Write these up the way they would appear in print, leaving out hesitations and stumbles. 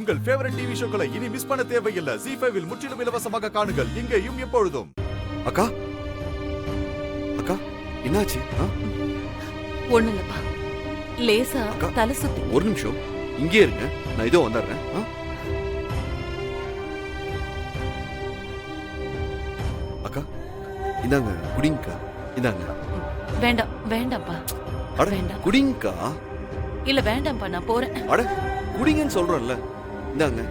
உங்கள் favourite TV ஷோக்களை இனி miss பண்ண தேவையில்லை. ZEE5 இல் முற்றிலும் இலவசமாக காணுங்கள். இங்கேயும் எப்பொழுதும். அக்கா அக்கா என்னாச்சு? ஒண்ணு இல்லப்பா, லேசா தலை சுத்தி. ஒரு நிமிஷம் இங்கே இருங்க, நான் இதோ வந்துடுறேன். அக்கா இந்தாங்க குடிங்கக்கா, இந்தாங்க. வேண்டாம் வேண்டாம்ப்பா, அட வேண்டாம். குடிங்கக்கா. இல்ல வேண்டாம்ப்பா, நான் போறேன். அட குடிங்கன்னு சொல்றேன்ல, இந்தாங்க.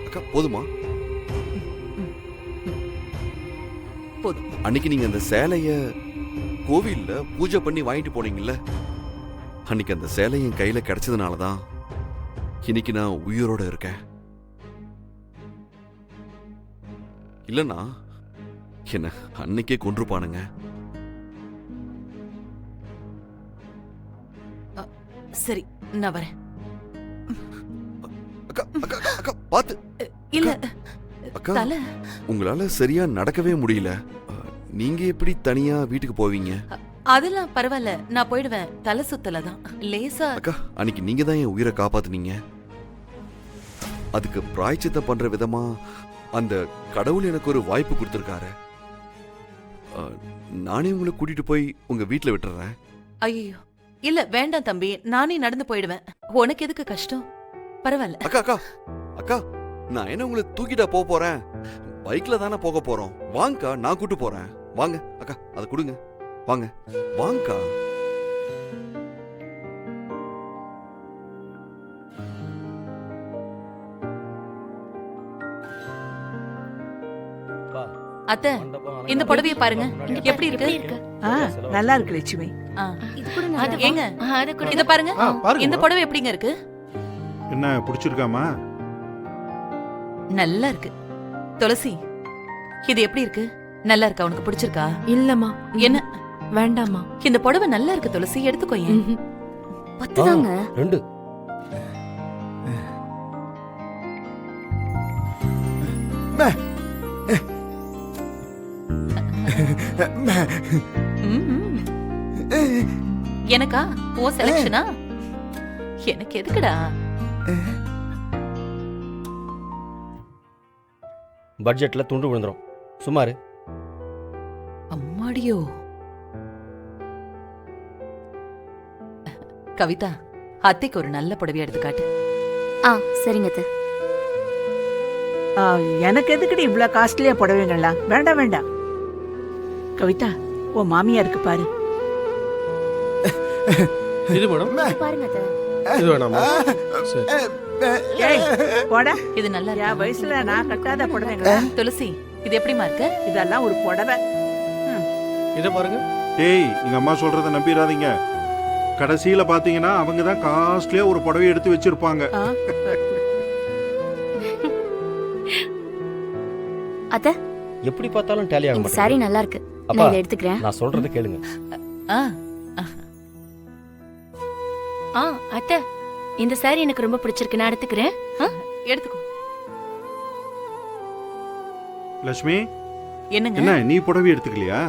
அக்கா போதுமா? போதும். அன்னைக்கு நீங்க அந்த சேலைய கோவில்ல பூஜை பண்ணி வாங்கிட்டு போனீங்கல்ல, அன்னைக்கு அந்த சேலை என் கையில கிடைச்சதுனாலதான் இன்னைக்கு நான் உயிரோட இருக்கேன். இல்லனா என்ன அன்னைக்கே கொன்றுப்பானுங்க. சரி, நான் வரேன். அக்கா அக்கா அக்கா பாத்து. இல்ல அக்கா, தலை உங்களால சரியா நடக்கவே முடியல. நீங்க எப்படி தனியா வீட்டுக்கு போவீங்க? அதெல்லாம் பரவாயில்ல, நான் போயிடுவேன். தலை சுத்தல தான் லேசா. அக்கா அன்னைக்கு நீங்க தான் என் உயிரை காப்பாத்துனீங்க. அதுக்கு பிராய்ச்சித்தம் பண்ற விதமா அந்த கடவுள் எனக்கு ஒரு வாய்ப்பு கொடுத்திருக்காரு. நானே உங்களை கூட்டிட்டு போய் உங்க வீட்டுல விட்டுறேன். ஐயோ இல்ல வேண்டாம் தம்பி, நானே நடந்து போயிடுவேன். உனக்கு எதுக்கு கஷ்டம்? பரவாயில்ல. அக்கா அக்கா அக்கா, நான் என்ன உங்களை தூக்கிட்டா போறேன்? பைக்ல தானே போக போறோம். வாங்கக்கா, நான் கூட்டு போறேன். வாங்க அக்கா, அதை கொடுங்க. வாங்க வாங்கக்கா. அத்தை, இந்த புடவைய பாருங்க, எப்படி இருக்கு? நல்லா இருக்கு லட்சுமி. ஏங்க இத பாருங்க, இந்த புடவை எப்படிங்க இருக்கு? என்ன பிடிச்சிருக்காமா? நல்லா இருக்கு. துளசி, இது எப்படி இருக்கு? நல்லா இருக்கா? உனக்கு பிடிச்சிருக்கா? இல்லம்மா. என்ன வேண்டாமா? இந்த புடவை நல்லா இருக்கு துளசி, எடுத்துக்கோங்க. பத்துதாங்க. 2 எனக்கா? ஓ செலக்ஷனா? எனக்கு எதுக்குடா? பட்ஜெட்ல துண்டு விழுந்துரும். சுமாரு. அம்மாடியோ. கவிதா, அத்தைக்கு ஒரு நல்ல புடவை எடுத்து காட்டு. சரிங்க அத்தை. எனக்கு எதுக்குடி இவ்வளவு காஸ்ட்லியா புடவைங்கள்லாம்? வேண்டாம் வேண்டாம். கவிதா, உன் மாமியாருக்கு பாரு. இது மேடம் பாருங்க அத்தை. இது வேணாமா? சரி. ஏய் போடா. இது நல்லா என் இருக்கு. வயசுல நான் கட்டாத புடவைங்களா? துளசி, இது எப்படிமா இருக்கு? இதெல்லாம் ஒரு புடவை. இத பாருங்க. டேய், எங்க அம்மா சொல்றத நம்பிடாதீங்க. கடைசியில பாத்தீங்கன்னா அவங்க தான் காஸ்ட்லியா ஒரு புடவை எடுத்து வச்சிருப்பாங்க. அத்தை, எப்படி பார்த்தாலும் டேலி ஆக இந்த மாட்டேங்குது. சாரி நல்லா இருக்கு. அப்பா, நான் இத எடுத்துக்கிறேன். நான் சொல்றத கேளுங்க. அத்தை, இந்த சாரி எனக்கு ரொம்ப பிடிச்சிருக்கு. நான் எடுத்துக்கிறேன். எடுத்துக்கோ. லட்சுமி, என்னங்க? என்ன நீ புடவை எடுத்துக்கலையா?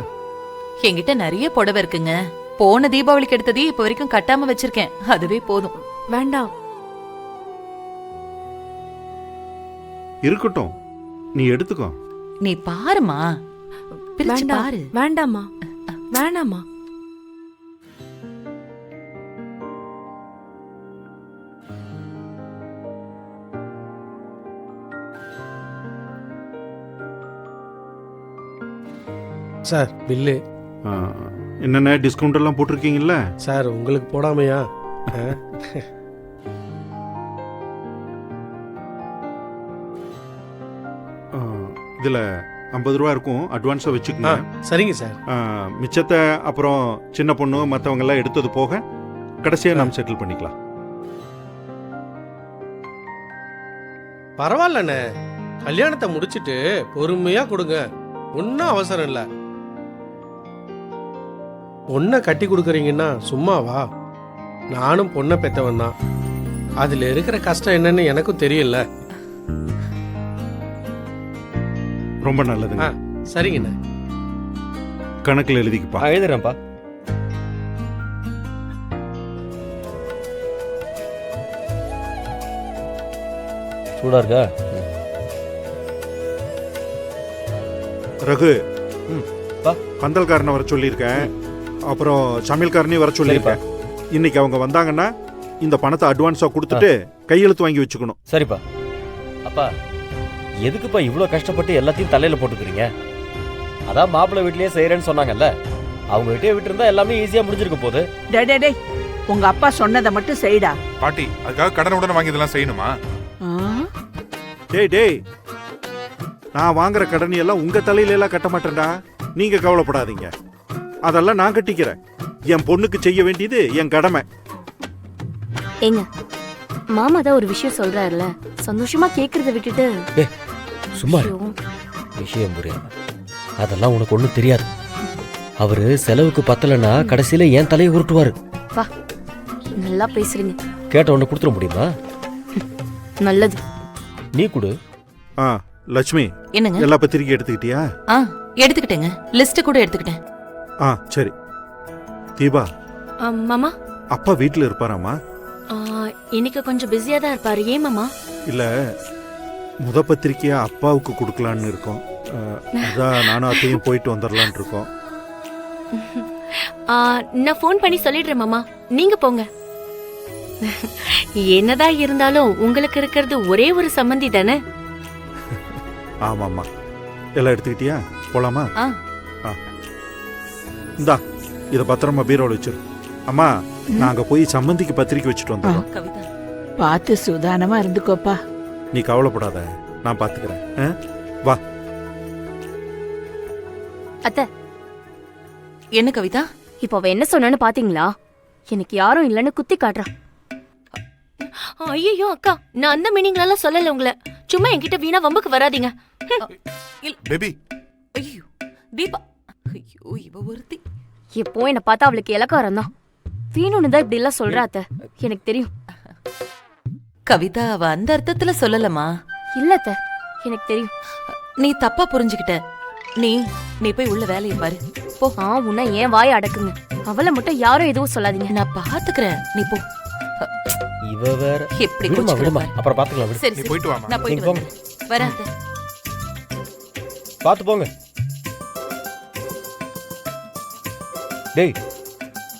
என்கிட்ட நிறைய புடவை இருக்குங்க. போன தீபாவளிக்கு எடுத்ததே இப்ப வரைக்கும் கட்டாம வச்சிருக்கேன். அதுவே போதும். வேண்டாம். இருக்கட்டும், நீ எடுத்துக்கோ. நீ பாருமா, பிரிச்சு வேண்டாம். பாரு. வேண்டாமா? வேண்டாமா? Sir bill. என்னென்ன டிஸ்கவுண்ட் எல்லாம் போட்டிருக்கீங்கல்ல? சார் உங்களுக்கு போடாமையா? இதுல 50 ரூபா இருக்கும், அட்வான்ஸா வச்சுக்கோங்க. சரிங்க சார். மிச்சத்தை அப்புறம் சின்ன பொண்ணு மற்றவங்க எல்லாம் எடுத்தது போக கடைசியா நாம் செட்டில் பண்ணிக்கலாம். பரவாயில்லண்ணே, கல்யாணத்தை முடிச்சிட்டு பொறுமையா கொடுங்க. ஒன்னும் அவசரம் இல்ல. பொண்ணை கட்டி கொடுக்குறீங்கன்னா சும்மாவா? நானும் பொண்ணை பெத்தவன் தான். அதுல இருக்கிற கஷ்டம் என்னன்னு எனக்கும் தெரியல. ரொம்ப நல்லதுங்க. சரிங்கண்ணே. கணக்குல எழுதிக்கப்பா. எழுதுறேன்ப்பா. சூடா இருக்கா? ரகு, பா. பந்தல்காரனை வர சொல்லியிருக்கேன். அப்புறம் சமையல்காரனையும் வர சொல்லியிருக்கேன். இன்னைக்கு அவங்க வந்தாங்கன்னா இந்த பணத்தை அட்வான்ஸா கொடுத்துட்டு கையெழுத்து வாங்கி வச்சுக்கணும். சரிப்பா. அப்பா, எதுக்குப்பா இவ்வளோ கஷ்டப்பட்டு எல்லாத்தையும் தலையில போட்டுக்கிறீங்க? அதான் மாப்பிள்ளை வீட்லயே செய்யறேன்னு சொன்னாங்கல்ல, அவங்க கிட்டே விட்டு இருந்தா எல்லாமே ஈஸியா முடிஞ்சிருக்க போகுது. டேய் உங்க அப்பா சொன்னதை மட்டும் செய்டா. பாட்டி, அதுக்காக கடன் உடனே வாங்கி இதெல்லாம் செய்யணுமா? டேய், நான் வாங்குற கடனை எல்லாம் உங்க தலையில எல்லாம் கட்ட மாட்டேன்டா. நீங்க கவலைப்படாதீங்க, அதெல்லாம் நான் கட்டிக்கிறேன். என் பொண்ணுக்கு செய்ய வேண்டியது என் கடமை. ஏங்க, மாமா தான் ஒரு விஷயம் சொல்றாருல, சந்தோஷமா கேக்குறத விட்டுட்டு சும்மா இரு. ஐயோ, விஷயம் புரியாம அதெல்லாம் உனக்கு ஒண்ணும் தெரியாது. அவரு செலவுக்கு பத்தலைன்னா கடைசியில என் தலையை உருட்டுவாரு. வா, நல்லா பேசுறீங்க. கேட்ட உடனே கொடுத்துட முடியுமா? நல்லது. நீ கொடு. லட்சுமி, என்னங்க? எல்லா பத்திரிக்கை எடுத்துக்கிட்டியா? எடுத்துக்கிட்டேங்க. லிஸ்ட் கூட எடுத்துக்கிட்டேன். சரி. தீபா, மாமா, அப்பா வீட்டுல இருப்பாராமா? இன்னைக்கு கொஞ்சம் பிஸியா தான் இருப்பாரு. ஏன் மாமா? இல்ல, முத பத்திரிக்கையா அப்பாவுக்கு கொடுக்கலான்னு இருக்கோம். அதான் நானும் அத்தையும் போயிட்டு வந்துடலான் இருக்கோம். நான் ஃபோன் பண்ணி சொல்லிடுறேன் மாமா, நீங்க போங்க. என்னதான் இருந்தாலும் உங்களுக்கு இருக்கிறது ஒரே ஒரு சம்மந்தி தானே. ஆமாம்மா. எல்லாம் எடுத்துக்கிட்டியா? போலாமா? ஆ. இந்தா, இத பத்திரமா பீரோல வச்சிரு. அம்மா, நாங்க போய் சம்மந்திக்கு பத்திரிக்கை வச்சுட்டு வந்தோம். கவிதா, பார்த்து சுதானமா இருந்துக்கோப்பா. நீ கவலைப்படாத, நான் பாத்துக்கிறேன். வா. அத்தை, என்ன கவிதா? இப்போ அவ என்ன சொன்னான்னு பாத்தீங்களா? எனக்கு யாரும் இல்லைன்னு குத்தி காட்டுறா. ஐயோ அக்கா, நான் அந்த மீனிங்லாம் சொல்லல உங்களை. சும்மா என்கிட்ட வீணா வம்புக்கு வராதீங்க. பேபி, ஐயோ தீபா, ஐயோ இவ ஒருத்தி. எப்போ என்ன பார்த்தா அவளுக்கு இலக்காரம் தான். வீணுன்னு தான் இப்படி எல்லாம் சொல்றா அத்தை, எனக்கு தெரியும். கவிதா, அவ அந்த அர்த்தத்துல சொல்லலமா. இல்ல அத்தை, எனக்கு தெரியும். நீ தப்பா புரிஞ்சுக்கிட்ட. நீ நீ போய் உள்ள வேலையை பாரு போ. உன்ன ஏன் வாய அடக்குங்க. அவளை மட்டும் யாரும் எதுவும் சொல்லாதீங்க. நான் பாத்துக்கிறேன், நீ போ. இவ வேற. எப்படி விடுமா கோச்சுக்கிற விடுமா, பாரு. அப்புறம் பாத்துக்கலாம். விடு. சரி நீ சரி, போயிட்டு வாமா. நான் போயிட்டு நீங்க போங்க. வரேன். வரேன் அத்தை. பாத்து போங்க. டேய்,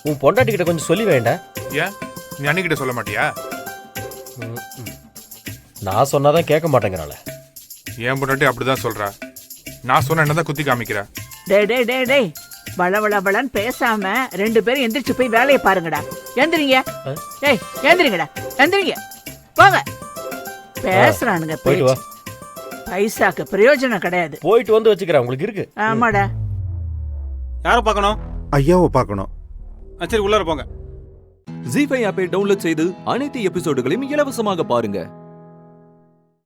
உன் பொண்டாட்டி கிட்ட கொஞ்சம் சொல்லி வேண்டாம். ஏன் நீ அன்னிக்கிட்ட சொல்ல மாட்டியா? நான் சொன்னாதான் கேட்க மாட்டேங்கிறாள. ஏன் பொண்டாட்டி அப்படிதான் சொல்றா. நான் சொன்ன என்னதான் குத்தி காமிக்கிறா. டேய் பளபளன்னு பேசாம 2 பேரும் எந்திரிச்சு போய் வேலையை பாருங்கடா. எந்திரிங்க. ஏய், எந்திரிங்கடா, எந்திரிங்க, போங்க. பேசுறானுங்க போயிட்டு வா. பைசாக்கு பிரயோஜனம் கிடையாது. போயிட்டு வந்து வச்சுக்கிறேன், உங்களுக்கு இருக்கு. ஆமாடா. யாரை பார்க்கணும்? ஐயாவை பார்க்கணும். சரி, உள்ளார போங்க. ஜீ5 ஆப்பை டவுன்லோட் செய்து அனைத்து எபிசோடுகளையும் இலவசமாக பாருங்க.